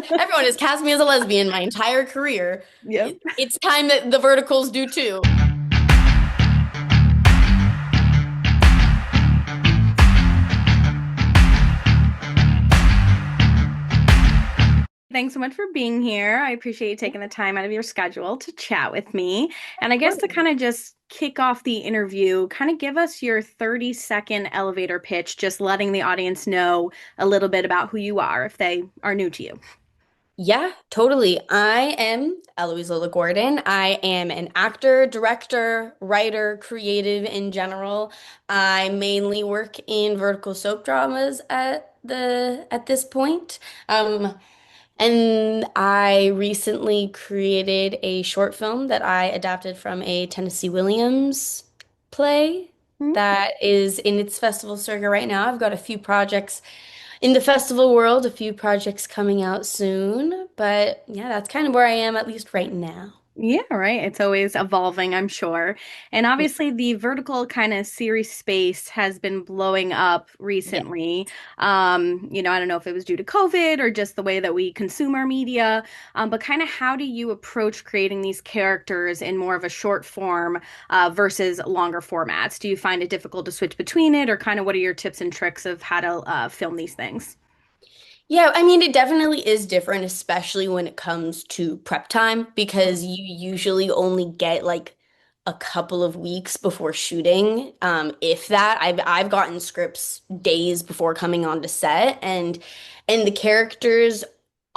Everyone has cast me as a lesbian my entire career. Yep. It's time that the verticals do too. Thanks so much for being here. I appreciate you Yeah, taking the time out of your schedule to chat with me. And I of guess course. to kind of just kick off the interview, kind of give us your 30-second elevator pitch, just letting the audience know a little bit about who you are if they are new to you. Yeah, totally. I am Eloise Lola Gordon. I am an actor, director, writer, creative in general. I mainly work in vertical soap dramas at this point. And I recently created a short film that I adapted from a Tennessee Williams play that is in its festival circuit right now. I've got a few projects in the festival world, a few projects coming out soon, but yeah, that's kind of where I am, at least right now. Yeah, right. It's always evolving, I'm sure. And obviously, the vertical kind of series space has been blowing up Yeah. recently. I don't know if it was due to COVID or just the way that we consume our media, but kind of how do you approach creating these characters in more of a short form versus longer formats? Do you find it difficult to switch between it, or kind of what are your tips and tricks of how to film these things? Yeah, I mean, it definitely is different, especially when it comes to prep time, because you usually only get like a couple of weeks before shooting. If that, I've gotten scripts days before coming on to set, and the characters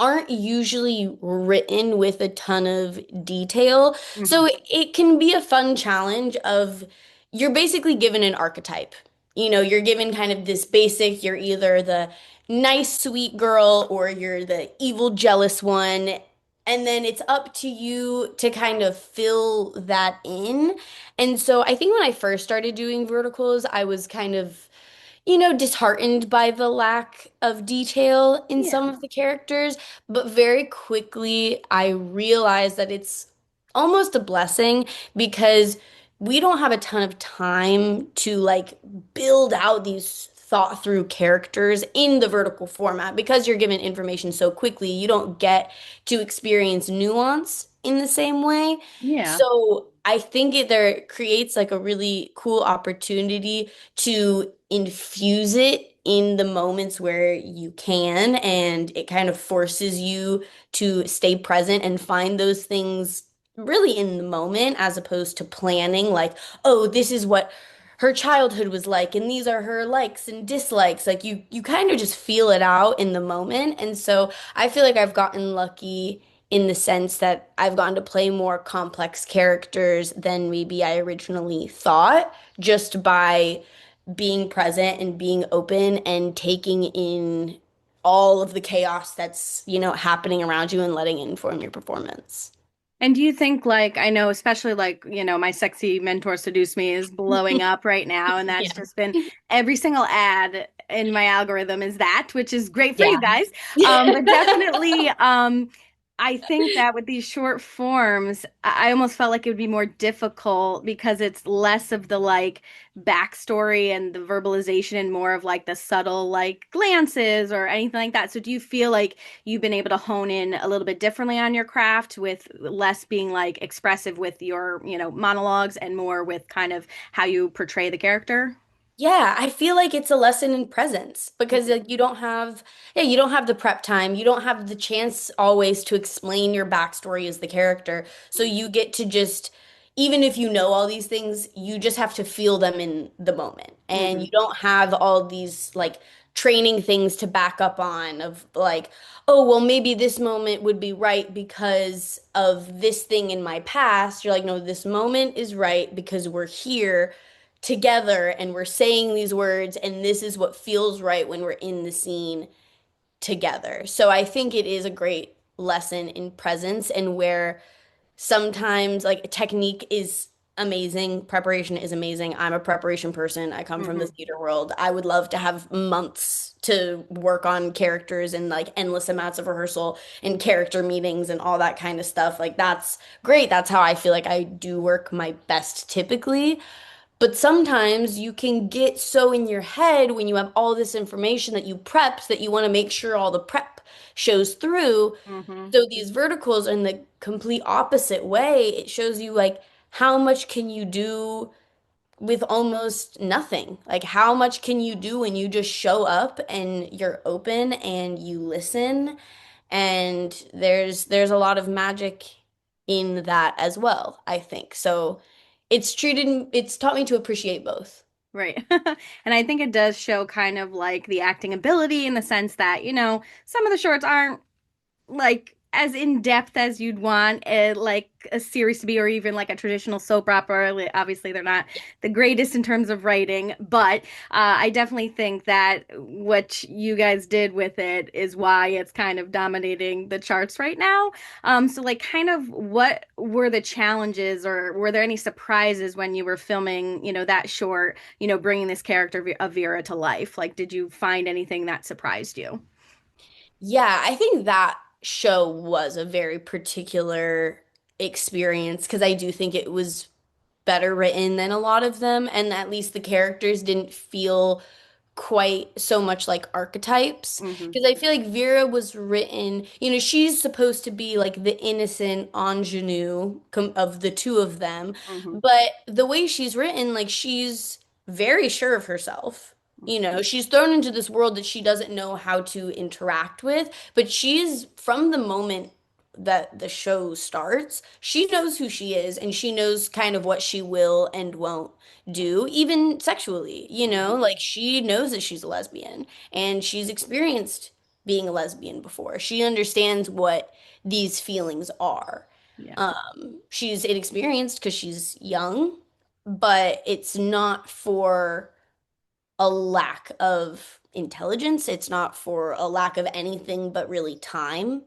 aren't usually written with a ton of detail. Mhm. So it can be a fun challenge of you're basically given an archetype. You know, you're given kind of this basic, you're either the nice, sweet girl or you're the evil, jealous one. And then it's up to you to kind of fill that in. And so I think when I first started doing verticals, I was kind of, disheartened by the lack of detail in Yeah. some of the characters. But very quickly, I realized that it's almost a blessing because we don't have a ton of time to like build out these thought through characters in the vertical format because you're given information so quickly, you don't get to experience nuance in the same way. Yeah. So I think it there creates like a really cool opportunity to infuse it in the moments where you can, and it kind of forces you to stay present and find those things really in the moment as opposed to planning like, oh, this is what her childhood was like and these are her likes and dislikes. Like you kind of just feel it out in the moment. And so I feel like I've gotten lucky in the sense that I've gotten to play more complex characters than maybe I originally thought just by being present and being open and taking in all of the chaos that's, happening around you and letting it inform your performance. And do you think, like, I know, especially like, my sexy mentor Seduced Me is blowing up right now, and that's Yeah. just been every single ad in my algorithm is that, which is great for you Yeah. guys. But definitely, I think that with these short forms, I almost felt like it would be more difficult because it's less of the like backstory and the verbalization and more of like the subtle like glances or anything like that. So do you feel like you've been able to hone in a little bit differently on your craft with less being like expressive with your, monologues and more with kind of how you portray the character? Yeah, I feel like it's a lesson in presence because like, you don't have the prep time. You don't have the chance always to explain your backstory as the character. So you get to just, even if you know all these things, you just have to feel them in the moment. And Mm-hmm. you don't have all these like training things to back up on of like, oh, well, maybe this moment would be right because of this thing in my past. You're like, no, this moment is right because we're here together and we're saying these words and this is what feels right when we're in the scene together. So I think it is a great lesson in presence and where sometimes like technique is amazing, preparation is amazing. I'm a preparation person. I come from the Mm-hmm. theater world. I would love to have months to work on characters and like endless amounts of rehearsal and character meetings and all that kind of stuff. Like that's great. That's how I feel like I do work my best typically. But sometimes you can get so in your head when you have all this information that you prepped that you want to make sure all the prep shows through. Hmm. So these verticals in the complete opposite way, it shows you like how much can you do with almost nothing. Like how much can you do when you just show up and you're open and you listen, and there's a lot of magic in that as well, I think. So it's taught me to appreciate both. Right. And I think it does show kind of like the acting ability in the sense that, some of the shorts aren't like as in depth as you'd want like a series to be, or even like a traditional soap opera. Like, obviously they're not the greatest in terms of writing, but I definitely think that what you guys did with it is why it's kind of dominating the charts right now. So like kind of what were the challenges, or were there any surprises when you were filming, that short, bringing this character of Vera to life? Like, did you find anything that surprised you? Yeah, I think that show was a very particular experience because I do think it was better written than a lot of them, and at least the characters didn't feel quite so much like archetypes. Hmm. Because I feel like Vera was written, she's supposed to be like the innocent ingenue of the two of them, Hmm. but the way she's written, like she's very sure of herself. She's thrown into this world that she doesn't know how to interact with, but she's from the moment that the show starts, she knows who she is and she knows kind of what she will and won't do, even sexually, Hmm. like she knows that she's a lesbian and she's experienced being a lesbian before. She understands what these feelings are. Yeah. She's inexperienced because she's young, but it's not for a lack of intelligence. It's not for a lack of anything but really time.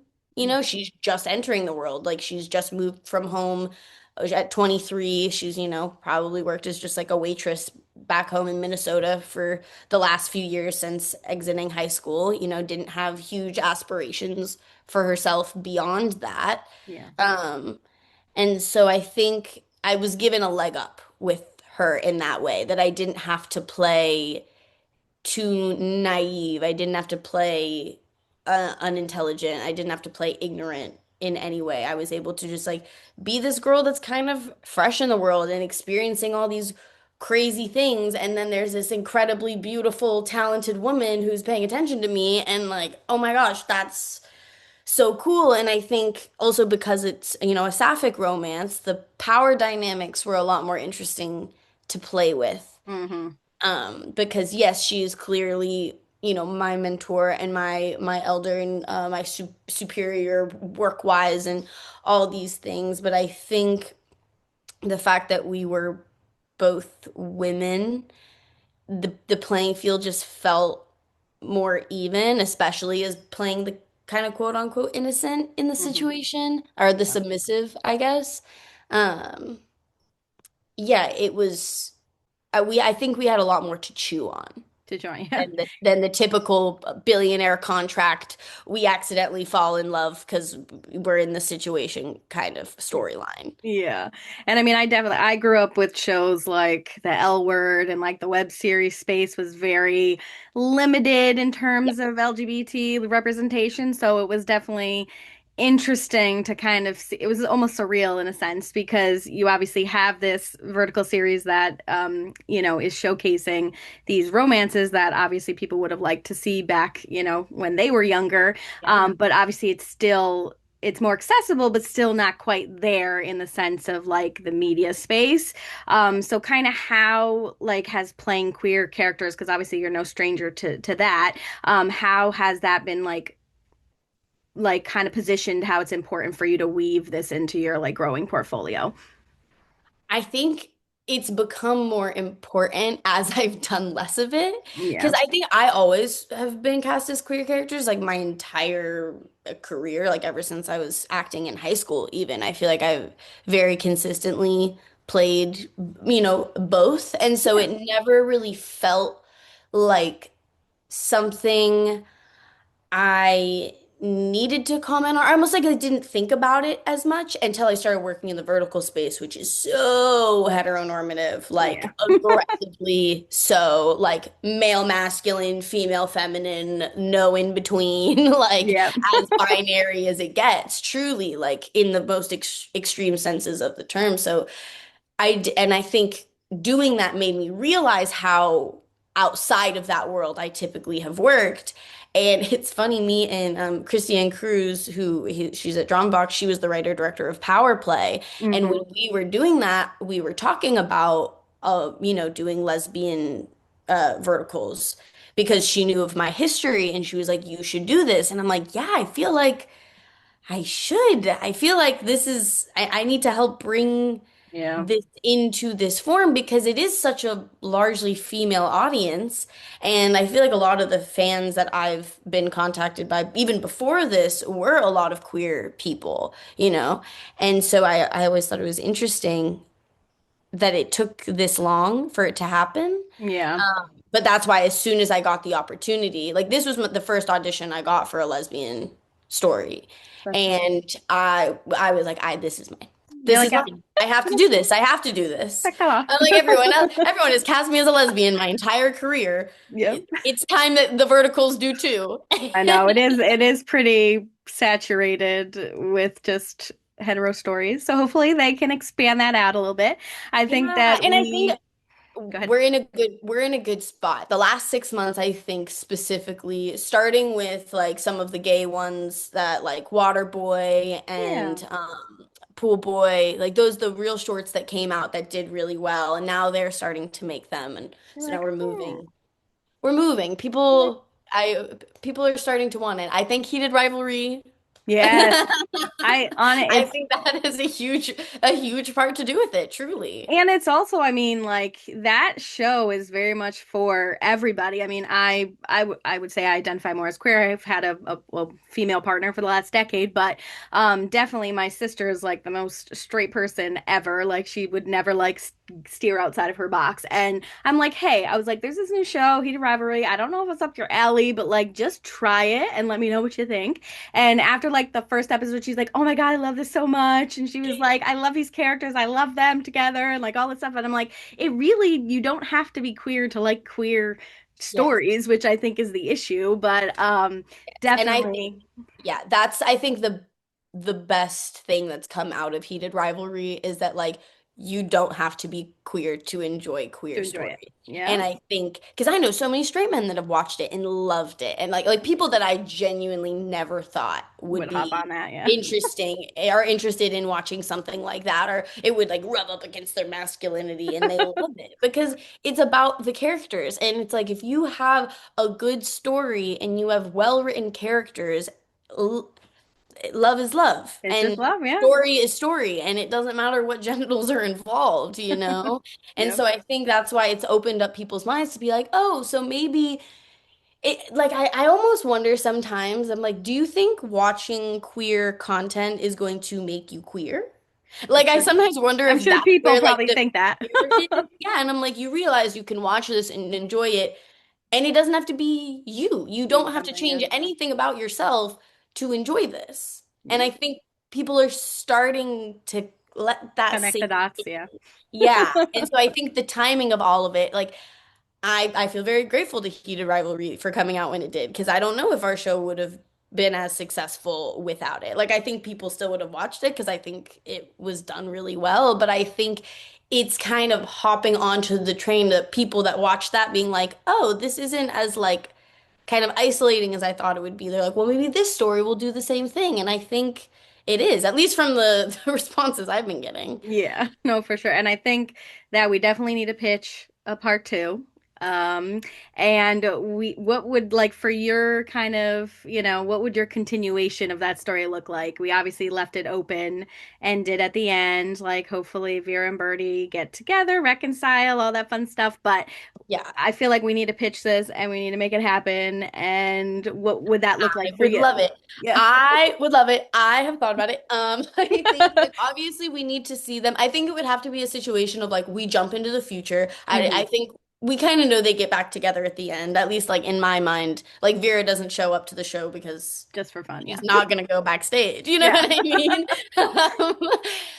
She's just entering the world. Like she's just moved from home at 23. She's, probably worked as just like a waitress back home in Minnesota for the last few years since exiting high school, didn't have huge aspirations for herself beyond that. Yeah. Um, and so I think I was given a leg up with her in that way, that I didn't have to play too naive. I didn't have to play unintelligent. I didn't have to play ignorant in any way. I was able to just like be this girl that's kind of fresh in the world and experiencing all these crazy things. And then there's this incredibly beautiful, talented woman who's paying attention to me. And like, oh my gosh, that's so cool. And I think also because it's, a sapphic romance, the power dynamics were a lot more interesting to play with. Hmm. Because yes, she is clearly, my mentor and my elder and my superior work-wise and all these things. But I think the fact that we were both women, the playing field just felt more even, especially as playing the kind of quote unquote innocent in the Hmm. situation, or the Yeah. submissive, I guess. Um, yeah, it was. I think we had a lot more to chew on To join. Yeah. than the typical billionaire contract. We accidentally fall in love because we're in the situation kind of storyline. Yeah. And I mean, I grew up with shows like The L Word, and like the web series space was very limited in Yeah. terms of LGBT representation. So it was definitely interesting to kind of see. It was almost surreal in a sense because you obviously have this vertical series that, is showcasing these romances that obviously people would have liked to see back, when they were younger. Yeah. But obviously it's more accessible, but still not quite there in the sense of like the media space. So kind of how like has playing queer characters, because obviously you're no stranger to that. How has that been like kind of positioned, how it's important for you to weave this into your like growing portfolio? I think it's become more important as I've done less of it. Yeah. Because I think I always have been cast as queer characters, like my entire career, like ever since I was acting in high school, even. I feel like I've very consistently played, both. And so Yeah. it never really felt like something I needed to comment on. I almost like I didn't think about it as much until I started working in the vertical space, which is so heteronormative, Yeah. like aggressively so, like male masculine, female feminine, no in between, like Yeah. as binary as it gets, truly, like in the most extreme senses of the term. So and I think doing that made me realize how outside of that world I typically have worked. And it's funny, me and Christiane Cruz, she's at Drumbox, she was the writer director of Power Play. And when Hmm. we were doing that, we were talking about, doing lesbian verticals because she knew of my history and she was like, you should do this. And I'm like, yeah, I feel like I should. I feel like I need to help bring Yeah. this into this form because it is such a largely female audience. And I feel like a lot of the fans that I've been contacted by, even before this, were a lot of queer people, you know? And so I always thought it was interesting that it took this long for it to happen. Yeah. But that's why as soon as I got the opportunity, like this was the first audition I got for a lesbian story. That's cool. And I was like, this is mine. You're This like, is yeah, mine. I have to do this. I have to do this. check that off. Unlike everyone else, everyone has cast me as a lesbian my entire career. Yep. It's time that the verticals do too. I know it is pretty saturated with just hetero stories. So hopefully they can expand that out a little bit. I think Yeah, that and I think we go ahead. we're in a good spot. The last 6 months, I think specifically, starting with like some of the gay ones that like Water Boy Yeah. and Pool Boy, like those the real shorts that came out that did really well, and now they're starting to make them, and You're so now like, we're oh, moving. We're moving. yeah. People are starting to want it. I think Heated Rivalry. Yes. I on it. I It's think that is a huge part to do with it, truly. And it's also, I mean, like that show is very much for everybody. I mean, I would say I identify more as queer. I've had a female partner for the last decade, but definitely my sister is like the most straight person ever. Like she would never like steer outside of her box. And I'm like, hey, I was like, there's this new show, Heated Rivalry. I don't know if it's up your alley, but like just try it and let me know what you think. And after like the first episode, she's like, "Oh my God, I love this so much." And she was like, "I love these characters. I love them together and like all this stuff." And I'm like, it really, you don't have to be queer to like queer Yes. stories, which I think is the issue. But And I think, definitely yeah, that's I think the best thing that's come out of Heated Rivalry is that like you don't have to be queer to enjoy to queer enjoy it. stories. Yeah. And I think because I know so many straight men that have watched it and loved it, and like people that I genuinely never thought would Would hop be on that. Yeah. interesting are interested in watching something like that, or it would like rub up against their masculinity and they love it because it's about the characters. And it's like if you have a good story and you have well-written characters, love is love It's just and love. Yeah. story is story, and it doesn't matter what genitals are involved. And Yep. so I think that's why it's opened up people's minds to be like, oh, so maybe I almost wonder sometimes, I'm like, do you think watching queer content is going to make you queer? I'm Like I sure. sometimes wonder I'm if sure that's people where like probably the think that. fear is. Yeah, and I'm like, you realize you can watch this and enjoy it, and it doesn't have to be you. You Be don't have to something. Yeah. change anything about yourself to enjoy this. And Yep. I think people are starting to let that Connect the sink dots. in. Yeah. Yeah. And so I think the timing of all of it, like I feel very grateful to Heated Rivalry for coming out when it did, because I don't know if our show would have been as successful without it. Like I think people still would have watched it because I think it was done really well, but I think it's kind of hopping onto the train that people that watch that being like, "Oh, this isn't as like kind of isolating as I thought it would be." They're like, "Well, maybe this story will do the same thing." And I think it is, at least from the responses I've been getting. Yeah, no, for sure. And I think that we definitely need to pitch a part two. Um, and what would like for your kind of, what would your continuation of that story look like? We obviously left it open, ended at the end, like hopefully Vera and Birdie get together, reconcile, all that fun stuff. But Yeah. I feel like we need to pitch this and we need to make it happen. And what would that look I like for would love you? it. Yeah. I would love it. I have thought about it. I think like obviously we need to see them. I think it would have to be a situation of like we jump into the future. I Hmm. think we kind of know they get back together at the end, at least like in my mind. Like Vera doesn't show up to the show because Just for fun, she's yeah. not going to go backstage. You know Yeah. what I mean? Um,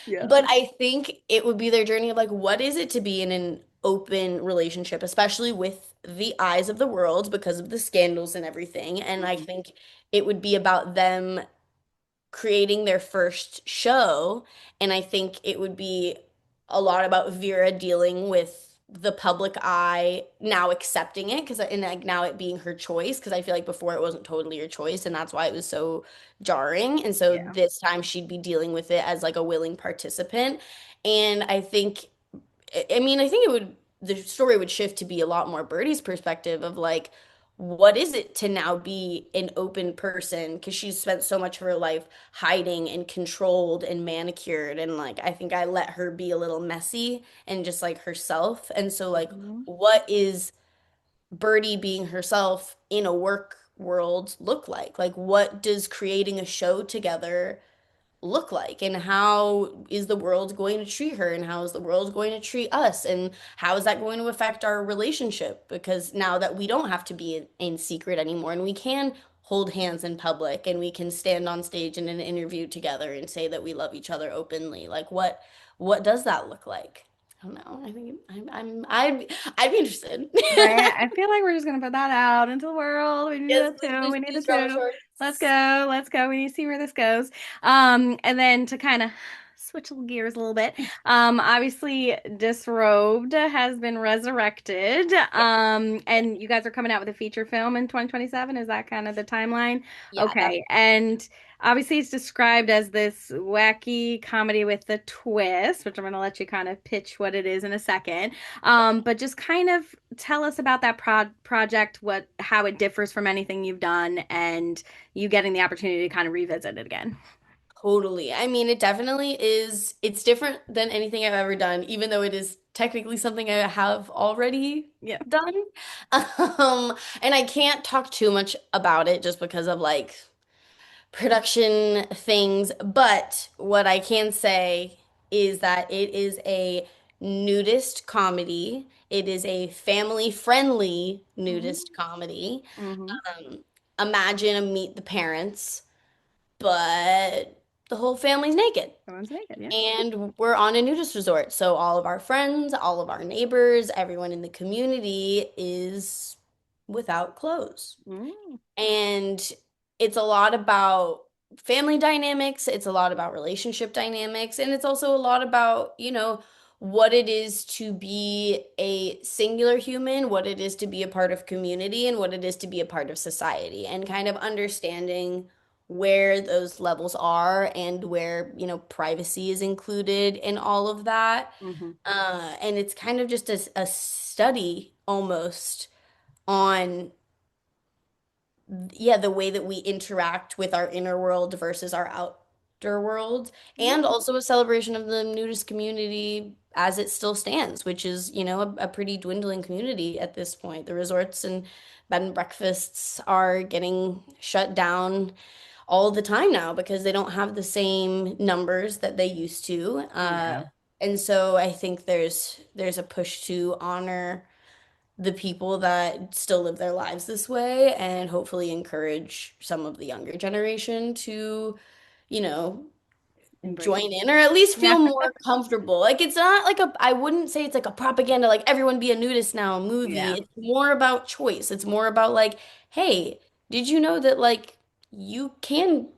Yeah. but I think it would be their journey of like, what is it to be in an open relationship, especially with the eyes of the world because of the scandals and everything. And I Mhm. think it would be about them creating their first show. And I think it would be a lot about Vera dealing with the public eye now accepting it because and like now it being her choice because I feel like before it wasn't totally her choice and that's why it was so jarring. And so Yeah. this time she'd be dealing with it as like a willing participant. And I think I mean, I think the story would shift to be a lot more Birdie's perspective of like, what is it to now be an open person? Because she's spent so much of her life hiding and controlled and manicured. And like, I think I let her be a little messy and just like herself. And so, like, Mhm. what is Birdie being herself in a work world look like? Like, what does creating a show together look like and how is the world going to treat her and how is the world going to treat us and how is that going to affect our relationship because now that we don't have to be in secret anymore and we can hold hands in public and we can stand on stage in an interview together and say that we love each other openly like what does that look like? I don't know. I think I'd be interested. Right. I feel like we're just gonna put that out into the world. We need Yes, it please, too. please, We need it please, drama too. Let's shorts. go. Let's go. We need to see where this goes. And then to kind of switch gears a little bit. Obviously Disrobed has been resurrected. Yeah, And you guys are coming out with a feature film in 2027. Is that kind of the timeline? yeah, that's Okay. And obviously it's described as this wacky comedy with a twist, which I'm gonna let you kind of pitch what it is in a second. But just kind of tell us about that project, what how it differs from anything you've done, and you getting the opportunity to kind of revisit it again. totally. I mean, it definitely is. It's different than anything I've ever done, even though it is technically something I have already Yeah. done. And I can't talk too much about it just because of like production things. But what I can say is that it is a nudist comedy. It is a family-friendly nudist comedy. Mm-hmm. Um, Imagine a Meet the Parents, but the whole family's naked. Everyone's naked, yeah. And we're on a nudist resort. So all of our friends, all of our neighbors, everyone in the community is without clothes. Mm, And it's a lot about family dynamics, it's a lot about relationship dynamics, and it's also a lot about, what it is to be a singular human, what it is to be a part of community, and what it is to be a part of society, and kind of understanding where those levels are and where, privacy is included in all of that. mm-hmm. And it's kind of just a study almost on yeah, the way that we interact with our inner world versus our outer world, and Mm, also a celebration of the nudist community as it still stands, which is, a pretty dwindling community at this point. The resorts and bed and breakfasts are getting shut down all the time now because they don't have the same numbers that they used to. yeah. And so I think there's a push to honor the people that still live their lives this way and hopefully encourage some of the younger generation to, you know, Embrace. join in or at least Yeah. feel more comfortable. Like it's not like I wouldn't say it's like a propaganda, like everyone be a nudist now movie. Yeah. It's more about choice. It's more about like, hey, did you know that like you can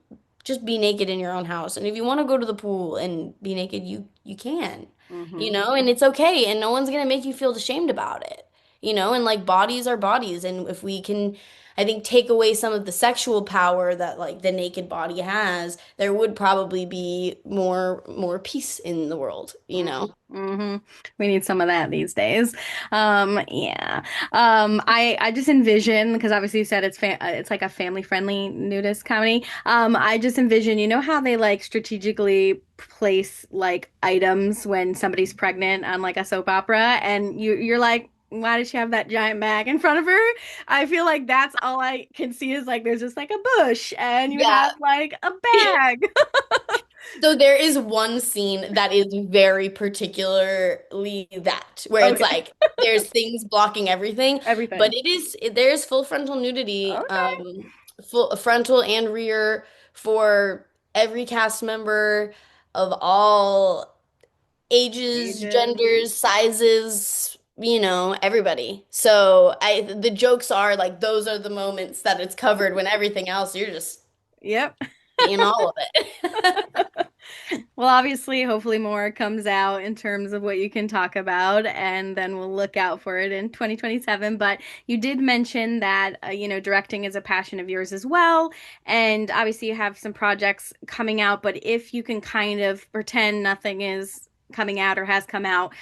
just be naked in your own house? And if you want to go to the pool and be naked, you can, Mm-hmm. and it's okay. And no one's gonna make you feel ashamed about it, and like bodies are bodies. And if we can I think take away some of the sexual power that like the naked body has, there would probably be more peace in the world, you know? Mm-hmm. We need some of that these days. Yeah. I just envision because obviously you said it's like a family friendly nudist comedy. I just envision, you know how they like strategically place like items when somebody's pregnant on like a soap opera, and you're like, why does she have that giant bag in front of her? I feel like that's all I can see is like there's just like a bush, and you Yeah. have like a bag. So there is one scene that is very particularly that, where it's Okay. like there's things blocking everything, but Everything. there's full frontal nudity, Okay. full frontal and rear for every cast member of all ages, Ages. genders, sizes, everybody. So the jokes are like those are the moments that it's covered when everything else you're just Yep. seeing all of it. Well, obviously, hopefully more comes out in terms of what you can talk about, and then we'll look out for it in 2027. But you did mention that, directing is a passion of yours as well. And obviously, you have some projects coming out, but if you can kind of pretend nothing is coming out or has come out,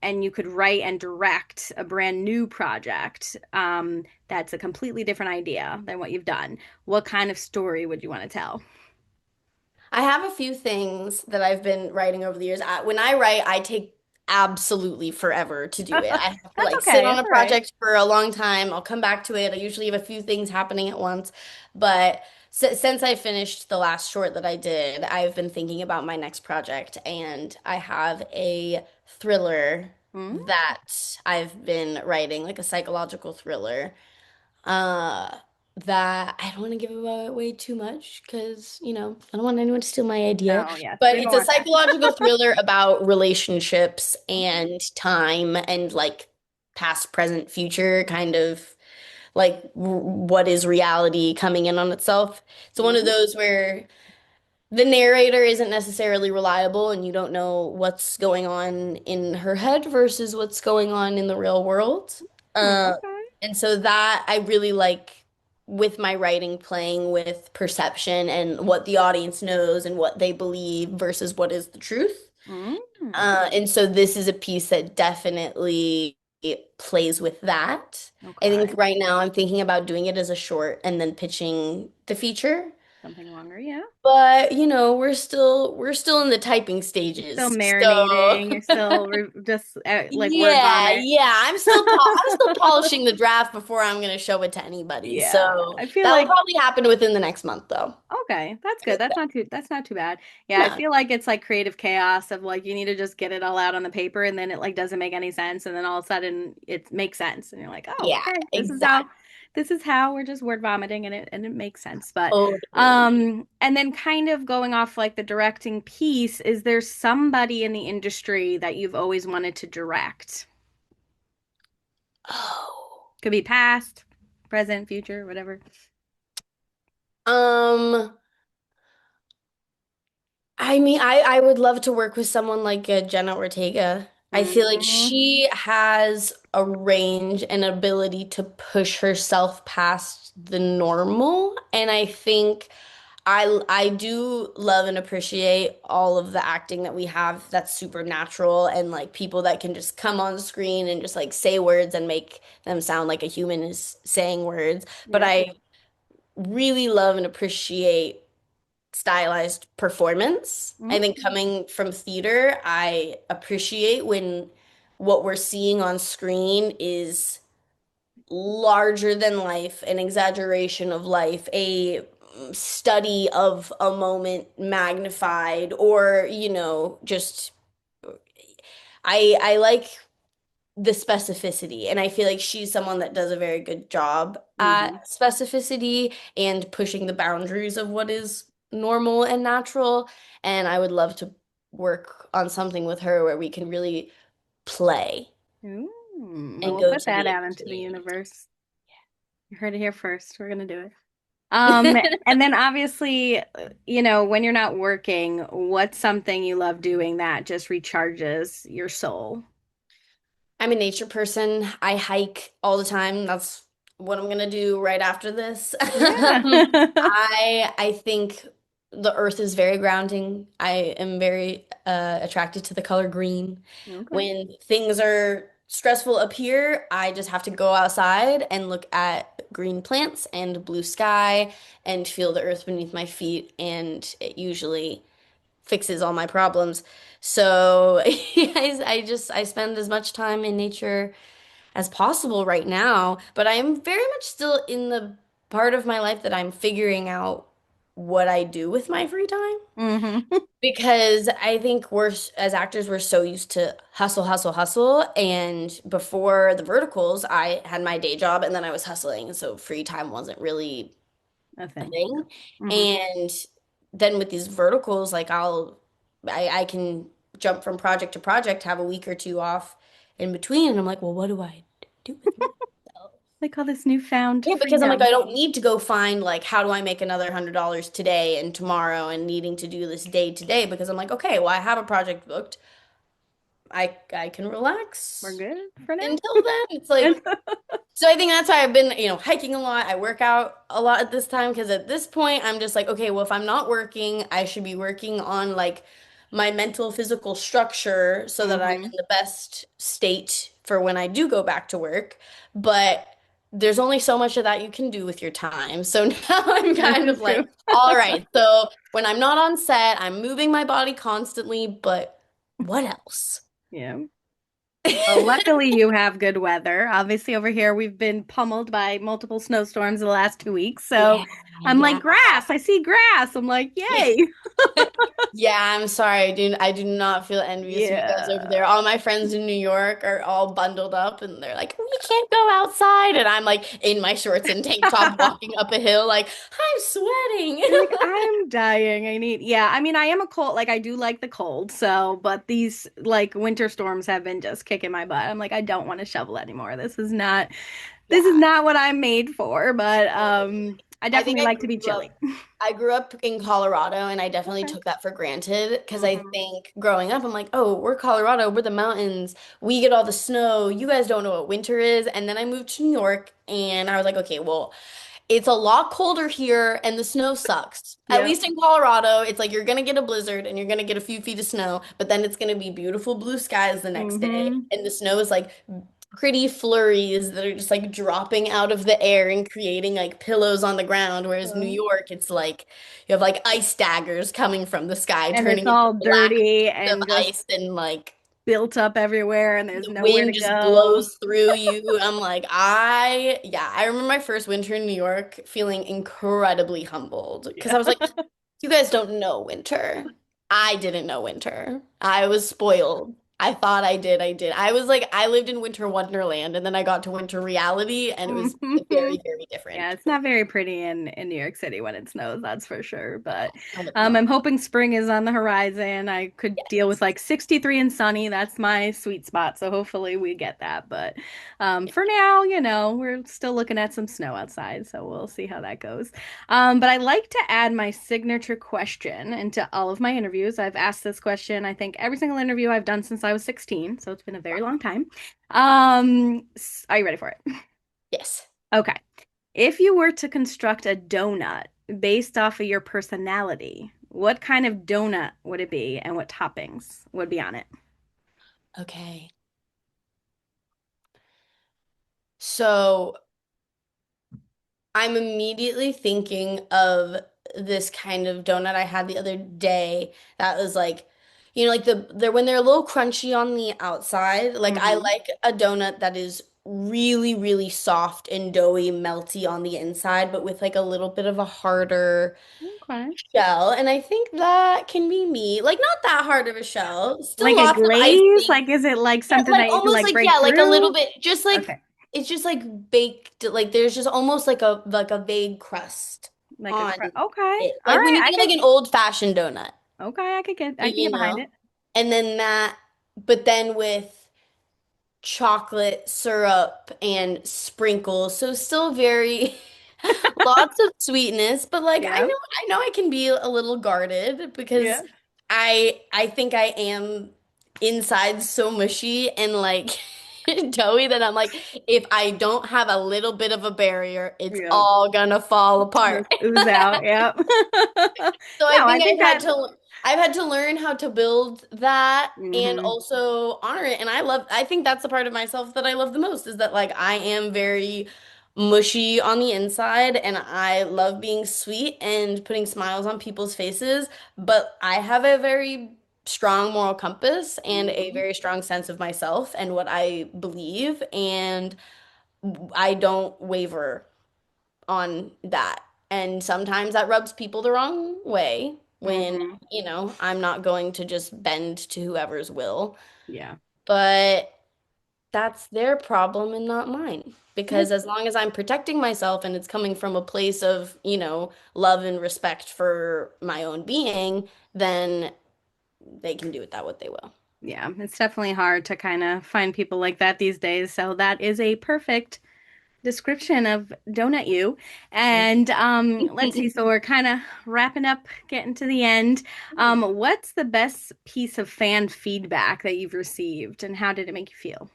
and you could write and direct a brand new project, that's a completely different idea than what you've done, what kind of story would you want to tell? I have a few things that I've been writing over the years. When I write, I take absolutely forever to do it. I have to That's like sit okay. on That's a all right. project for a long time. I'll come back to it. I usually have a few things happening at once. But since I finished the last short that I did, I've been thinking about my next project, and I have a thriller Mm, that I've been writing, like a psychological thriller uh that I don't want to give away too much because, I don't want anyone to steal my idea. no, yes, But we don't it's a want that. psychological thriller about relationships Okay. and time and like past, present, future, kind of like what is reality coming in on itself. It's one of Mm, those where the narrator isn't necessarily reliable and you don't know what's going on in her head versus what's going on in the real world. Uh, okay. and so that I really like with my writing playing with perception and what the audience knows and what they believe versus what is the truth. Mm, And so this is a piece that definitely plays with that. I think okay. right now I'm thinking about doing it as a short and then pitching the feature. Something longer, yeah. But, we're still in the typing You're still stages. So, marinating. You're still just like word yeah, vomit. yeah, I'm still polishing the draft before I'm going to show it to anybody. Yeah, So, I feel that'll like probably happen within the next month though. okay, that's I good. would say. That's not too bad. Yeah, I No. feel like it's like creative chaos of like you need to just get it all out on the paper and then it like doesn't make any sense and then all of a sudden it makes sense and you're like, "Oh, Yeah, okay. exactly. This is how we're just word vomiting and it makes sense." But Totally. and then kind of going off like the directing piece, is there somebody in the industry that you've always wanted to direct? Oh. Could be past, present, future, whatever. Um, I mean, I would love to work with someone like Jenna Ortega. I feel like Mm-hmm. she has a range and ability to push herself past the normal, and I think I do love and appreciate all of the acting that we have that's supernatural and like people that can just come on screen and just like say words and make them sound like a human is saying words. But Yep. I really love and appreciate stylized performance. I think Mm-hmm. coming from theater, I appreciate when what we're seeing on screen is larger than life, an exaggeration of life, a study of a moment magnified, or, just I like the specificity, and I feel like she's someone that does a very good job at Mm-hmm. specificity and pushing the boundaries of what is normal and natural. And I would love to work on something with her where we can really play Ooh, and we'll go put to that the out into the extreme. universe. You heard it here first. We're gonna do it. And then obviously, when you're not working, what's something you love doing that just recharges your soul? I'm a nature person. I hike all the time. That's what I'm gonna do right after this. Yeah. I think the earth is very grounding. I am very attracted to the color green. Okay. When things are stressful up here, I just have to go outside and look at green plants and blue sky and feel the earth beneath my feet, and it usually fixes all my problems. So I spend as much time in nature as possible right now, but I am very much still in the part of my life that I'm figuring out what I do with my free time. Hmm. Because I think as actors, we're so used to hustle, hustle, hustle. And before the verticals, I had my day job and then I was hustling. So free time wasn't really A a thing. thing. Hmm. And then with these verticals, like I can jump from project to project, have a week or two off in between. And I'm like, well, what do I do with myself? Like all this newfound Yeah, because I'm like, freedom. I don't need to go find like how do I make another $100 today and tomorrow and needing to do this day to day because I'm like, okay, well, I have a project booked. I can We're relax good for now. until then. It's like so I think that's why I've been, hiking a lot. I work out a lot at this time because at this point I'm just like, okay, well, if I'm not working, I should be working on like my mental, physical structure so that I'm Hmm. in the best state for when I do go back to work. But there's only so much of that you can do with your time. So now I'm This kind of is like, true. all right, so when I'm not on set, I'm moving my body constantly, but what else? Yeah. Well, luckily you have good weather. Obviously, over here we've been pummeled by multiple snowstorms the last 2 weeks. So Yeah, I'm like, yeah. grass. I see grass. I'm like, yay. Yeah, I'm sorry. I do not feel envious of you guys over there. Yeah. All my friends in New York are all bundled up and they're like, we can't go outside. And I'm like in my shorts and tank top walking up a hill, like, I'm sweating. You're like, I'm dying. Yeah, I mean, I am a cold, like, I do like the cold. So, but these, like, winter storms have been just kicking my butt. I'm like, I don't want to shovel anymore. This is Yeah, not what I'm made for, but, totally. I I think definitely like to be chilly. I grew up in Colorado and I definitely Okay. took that for granted because I Hmm. think growing up I'm like, oh, we're Colorado, we're the mountains, we get all the snow, you guys don't know what winter is. And then I moved to New York and I was like, okay, well, it's a lot colder here and the snow sucks. At Yep. least in Colorado, it's like you're gonna get a blizzard and you're gonna get a few feet of snow, but then it's gonna be beautiful blue skies the next day. Hmm. And the snow is like pretty flurries that are just like dropping out of the air and creating like pillows on the ground. Whereas New York, it's like you have like ice daggers coming from the sky, And it's turning into all black dirty sheets of and just ice and like built up everywhere, and there's the nowhere to wind just go. blows through you. I'm like, yeah, I remember my first winter in New York feeling incredibly humbled because Yeah. I was like, you guys don't know winter. I didn't know winter. I was spoiled. I thought I did. I did. I was like, I lived in winter wonderland and then I got to winter reality and it was very, very Yeah, different. it's not very pretty in New York City when it snows, that's for sure. But No, it's not. I'm hoping spring is on the horizon. I could deal with Yes. like 63 and sunny. That's my sweet spot. So hopefully we get that. But Yeah. for now, we're still looking at some snow outside, so we'll see how that goes. But I like to add my signature question into all of my interviews. I've asked this question, I think, every single interview I've done since I was 16, so it's been a very long time. Are you ready for it? Yes. Okay. If you were to construct a donut based off of your personality, what kind of donut would it be and what toppings would be on it? Okay. So I'm immediately thinking of this kind of donut I had the other day that was like, like they're when they're a little crunchy on the outside. Like I Hmm. like a donut that is really, really soft and doughy, melty on the inside, but with like a little bit of a harder Okay. shell. And I think that can be me. Like not that hard of a shell, still Like a lots of glaze? icing. Like, is it like Yeah, something like that you can almost like like break yeah, like a little through? bit, just like Okay. it's just like baked. Like there's just almost like a vague crust Like a on cra Okay. it, All like when right. you get like an old fashioned donut, I can get you behind know, it. and then that, but then with chocolate syrup and sprinkles, so still very lots of sweetness, but like Yeah. I know I can be a little guarded because Yeah. I think I am inside so mushy and like doughy that I'm like if I don't have a little bit of a barrier, it's Yeah. all gonna fall apart. Just ooze out. Yep. So I No, I think think that. I've had to learn how to build that and Hmm. also honor it. And I think that's the part of myself that I love the most is that like I am very mushy on the inside and I love being sweet and putting smiles on people's faces, but I have a very strong moral compass and a Hmm. very strong sense of myself and what I believe and I don't waver on that. And sometimes that rubs people the wrong way when, Hmm. I'm not going to just bend to whoever's will. Yeah. But that's their problem and not mine. Yep. Because as long as I'm protecting myself and it's coming from a place of, love and respect for my own being, then they can do with that what they will. Yeah, it's definitely hard to kind of find people like that these days. So that is a perfect description of Donut You. Thank And let's see, you. so we're kind of wrapping up, getting to the end. What's the best piece of fan feedback that you've received, and how did it make you feel?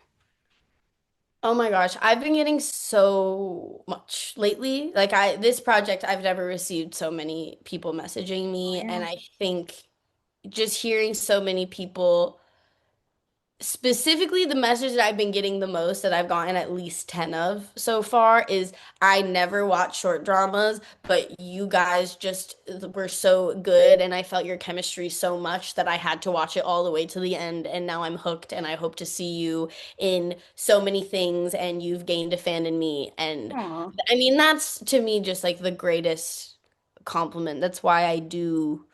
Oh my gosh, I've been getting so much lately. Like this project, I've never received so many people messaging Oh me, and yeah. I think just hearing so many people, specifically the message that I've been getting the most that I've gotten at least 10 of so far is I never watch short dramas, but you guys just were so good and I felt your chemistry so much that I had to watch it all the way to the end and now I'm hooked and I hope to see you in so many things and you've gained a fan in me. And Aw. I mean, that's to me just like the greatest compliment. That's why I do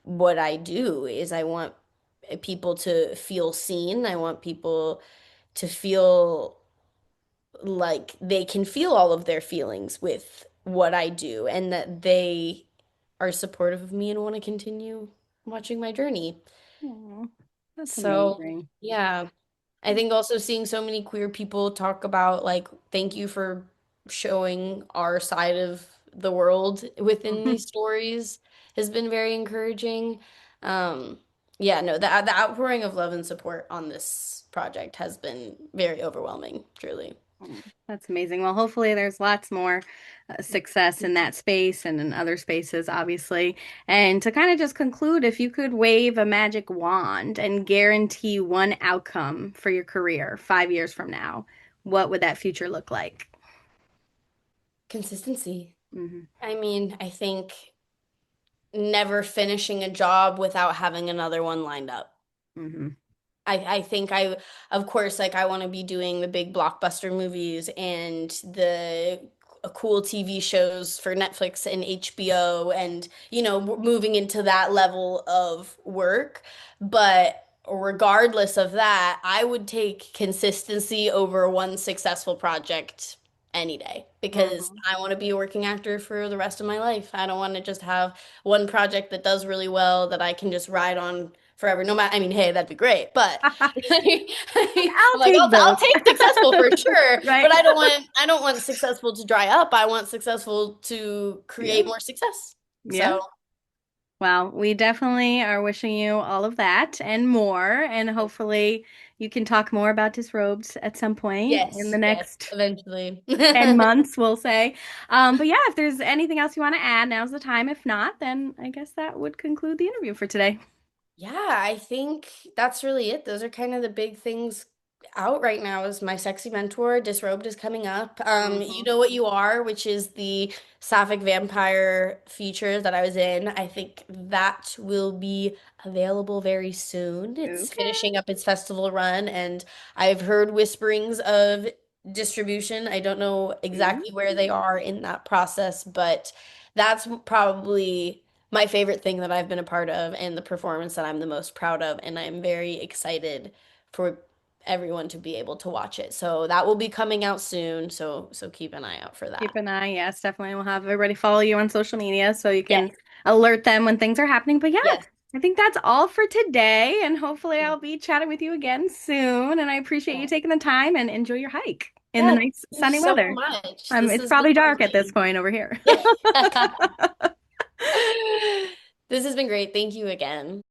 what I do is I want people to feel seen. I want people to feel like they can feel all of their feelings with what I do and that they are supportive of me and want to continue watching my journey. Aw, that's So, amazing. yeah. I think also seeing so many queer people talk about like, thank you for showing our side of the world within these stories has been very encouraging. Um, yeah, no, the outpouring of love and support on this project has been very overwhelming, truly. Oh, that's amazing. Well, hopefully there's lots more success in that space and in other spaces, obviously. And to kind of just conclude, if you could wave a magic wand and guarantee one outcome for your career 5 years from now, what would that future look like? Consistency. Hmm. I mean, I think never finishing a job without having another one lined up. Hmm. I think of course, like I want to be doing the big blockbuster movies and the cool TV shows for Netflix and HBO and, moving into that level of work. But regardless of that, I would take consistency over one successful project any day because Hmm. I want to be a working actor for the rest of my life. I don't want to just have one project that does really well that I can just ride on forever. No matter, I mean, hey, that'd be great, but I'm I'll like, take I'll both. take successful for sure, but Right? I don't want successful to dry up. I want successful to create Yeah. more success. Yeah. So Well, we definitely are wishing you all of that and more. And hopefully you can talk more about Disrobed at some point in the yes, yes, next eventually. 10 months, we'll say. But yeah, if there's anything else you want to add, now's the time. If not, then I guess that would conclude the interview for today. Yeah, I think that's really it. Those are kind of the big things out right now is my sexy mentor, Disrobed is coming up. You Hmm. know what you are, which is the sapphic vampire feature that I was in. I think that will be available very soon. It's Okay. finishing up its festival run, and I've heard whisperings of distribution. I don't know Yeah. exactly where they are in that process, but that's probably my favorite thing that I've been a part of and the performance that I'm the most proud of. And I'm very excited for everyone to be able to watch it. So that will be coming out soon. So keep an eye out for Keep that. an eye. Yes, definitely. We'll have everybody follow you on social media so you Yes. can alert them when things are happening. But yeah, Yes. I think that's all for today. And hopefully I'll be chatting with you again soon. And I appreciate you taking the time and enjoy your hike in the Yeah. nice Thank you sunny so weather. much. This It's has been probably dark at this lovely. point over here. Yeah. This has been great. Thank you again.